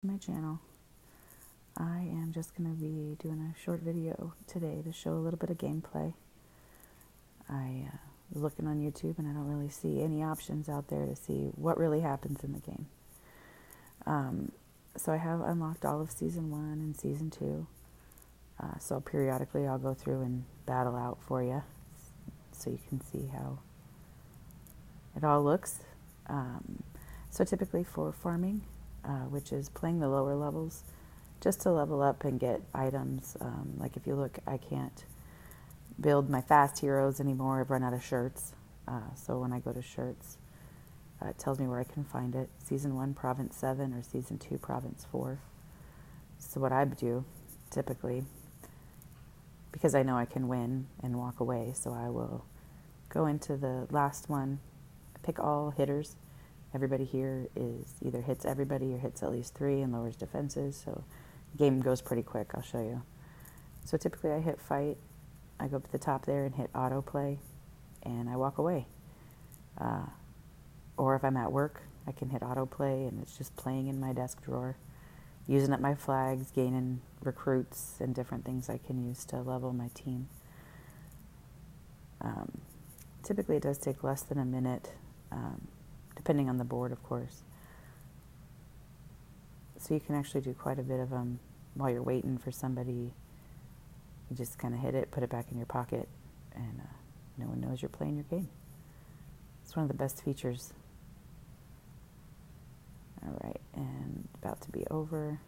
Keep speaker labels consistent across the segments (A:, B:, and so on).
A: My channel. I am just going to be doing a short video today to show a little bit of gameplay. I was looking on YouTube and I don't really see any options out there to see what really happens in the game. So I have unlocked all of Season 1 and Season 2. So periodically I'll go through and battle out for you so you can see how it all looks. So typically for farming, which is playing the lower levels, just to level up and get items. Like if you look, I can't build my fast heroes anymore. I've run out of shirts. So when I go to shirts, it tells me where I can find it. Season 1, Province 7, or Season 2, Province 4. So what I do, typically, because I know I can win and walk away, so I will go into the last one, pick all hitters. Everybody here is either hits everybody or hits at least 3 and lowers defenses, so the game goes pretty quick. I'll show you. So typically I hit fight, I go up to the top there and hit autoplay, and I walk away. Or if I'm at work, I can hit autoplay and it's just playing in my desk drawer, using up my flags, gaining recruits and different things I can use to level my team. Typically it does take less than a minute, depending on the board, of course. So you can actually do quite a bit of them while you're waiting for somebody. You just kind of hit it, put it back in your pocket, and no one knows you're playing your game. It's one of the best features. All right, and about to be over.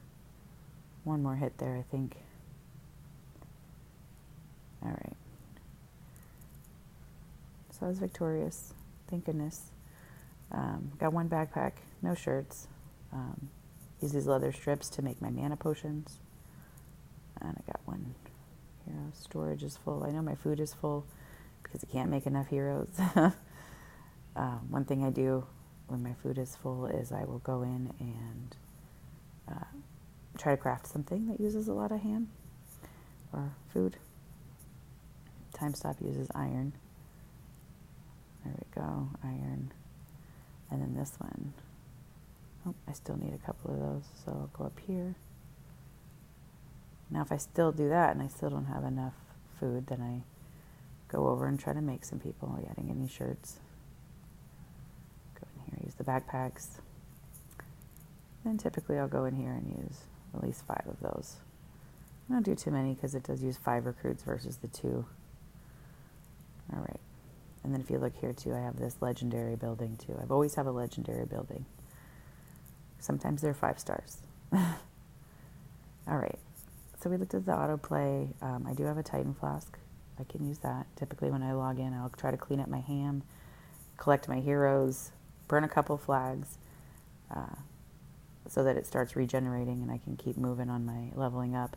A: One more hit there, I think. All right. So I was victorious, thank goodness. Got one backpack, no shirts. Use these leather strips to make my mana potions. And I got one hero. Storage is full. I know my food is full because I can't make enough heroes. One thing I do when my food is full is I will go in and try to craft something that uses a lot of ham or food. Time Stop uses iron. There we go, iron. And then this one, oh, I still need a couple of those, so I'll go up here. Now if I still do that and I still don't have enough food, then I go over and try to make some people. Oh, yeah, I didn't get any shirts. Go in here, use the backpacks. Then typically I'll go in here and use at least 5 of those. I don't do too many because it does use 5 recruits versus the 2. All right. And then if you look here too, I have this legendary building too. I've always have a legendary building. Sometimes they're 5 stars. All right. So we looked at the autoplay. I do have a Titan Flask. I can use that. Typically when I log in, I'll try to clean up my ham, collect my heroes, burn a couple flags, so that it starts regenerating and I can keep moving on my leveling up.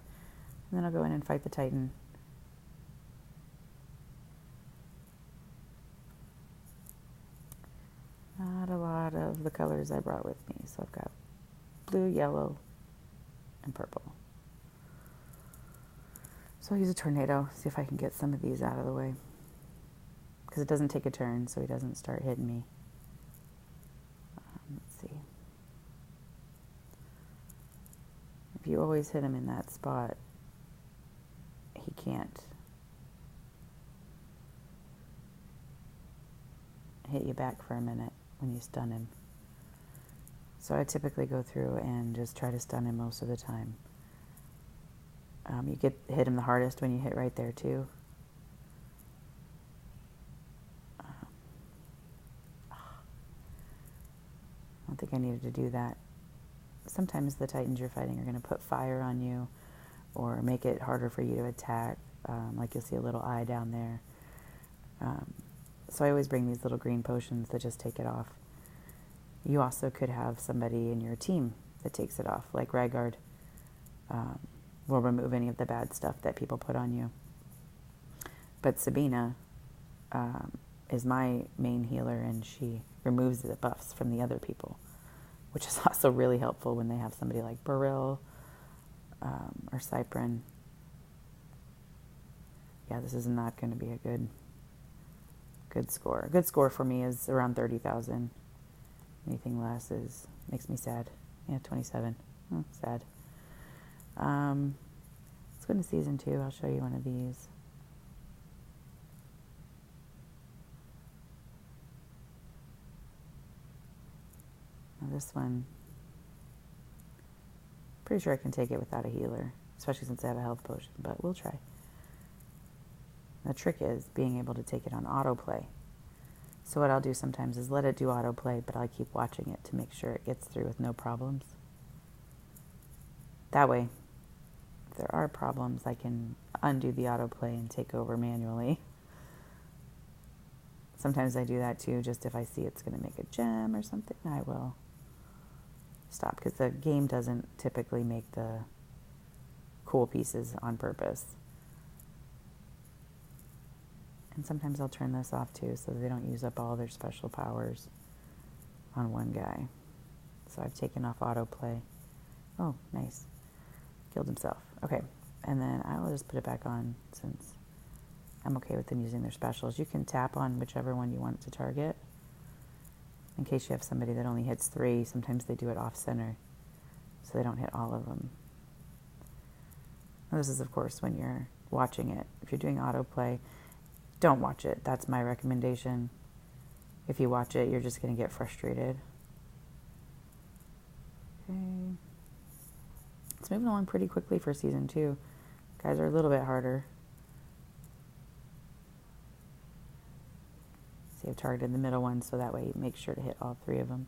A: And then I'll go in and fight the Titan. Not a lot of the colors I brought with me. So I've got blue, yellow, and purple. So I'll use a tornado, see if I can get some of these out of the way. Because it doesn't take a turn, so he doesn't start hitting me. Let's see. If you always hit him in that spot, he can't hit you back for a minute when you stun him. So I typically go through and just try to stun him most of the time. You hit him the hardest when you hit right there too. I don't think I needed to do that. Sometimes the Titans you're fighting are going to put fire on you or make it harder for you to attack. Like you'll see a little eye down there. So I always bring these little green potions that just take it off. You also could have somebody in your team that takes it off, like Ragard. Will remove any of the bad stuff that people put on you. But Sabina is my main healer, and she removes the buffs from the other people, which is also really helpful when they have somebody like Beryl or Cyprin. Yeah, this is not going to be a good score. A good score for me is around 30,000. Anything less makes me sad. Yeah, 27. Oh, sad. Let's go into season 2. I'll show you one of these. Now this one, pretty sure I can take it without a healer, especially since I have a health potion, but we'll try. The trick is being able to take it on autoplay. So what I'll do sometimes is let it do autoplay, but I'll keep watching it to make sure it gets through with no problems. That way, if there are problems, I can undo the autoplay and take over manually. Sometimes I do that too, just if I see it's going to make a gem or something, I will stop, because the game doesn't typically make the cool pieces on purpose. And sometimes I'll turn this off too, so they don't use up all their special powers on one guy. So I've taken off autoplay. Oh, nice. Killed himself. Okay, and then I'll just put it back on since I'm okay with them using their specials. You can tap on whichever one you want to target. In case you have somebody that only hits 3, sometimes they do it off-center, so they don't hit all of them. Now, this is, of course, when you're watching it. If you're doing autoplay, don't watch it. That's my recommendation. If you watch it, you're just going to get frustrated. Okay. It's moving along pretty quickly for season 2. Guys are a little bit harder. See, I've targeted the middle one, so that way you make sure to hit all 3 of them.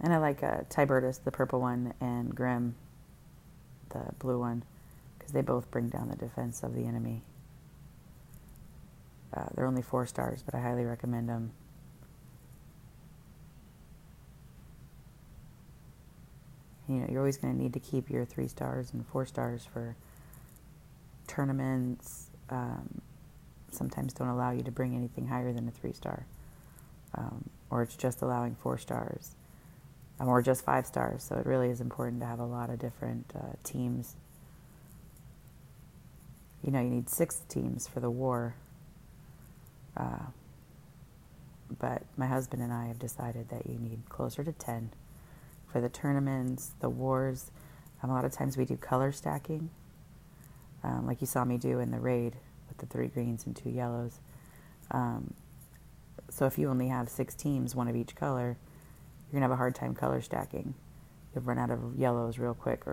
A: And I like Tibertus, the purple one, and Grim, the blue one, because they both bring down the defense of the enemy. They're only 4 stars, but I highly recommend them. You know, you're always going to need to keep your 3 stars and 4 stars for tournaments. Sometimes don't allow you to bring anything higher than a 3-star. Or it's just allowing 4 stars. Or just 5 stars. So it really is important to have a lot of different teams. You know, you need 6 teams for the war. But my husband and I have decided that you need closer to 10 for the tournaments, the wars. A lot of times we do color stacking, like you saw me do in the raid with the 3 greens and 2 yellows. So if you only have 6 teams, 1 of each color, you're going to have a hard time color stacking. You'll run out of yellows real quick or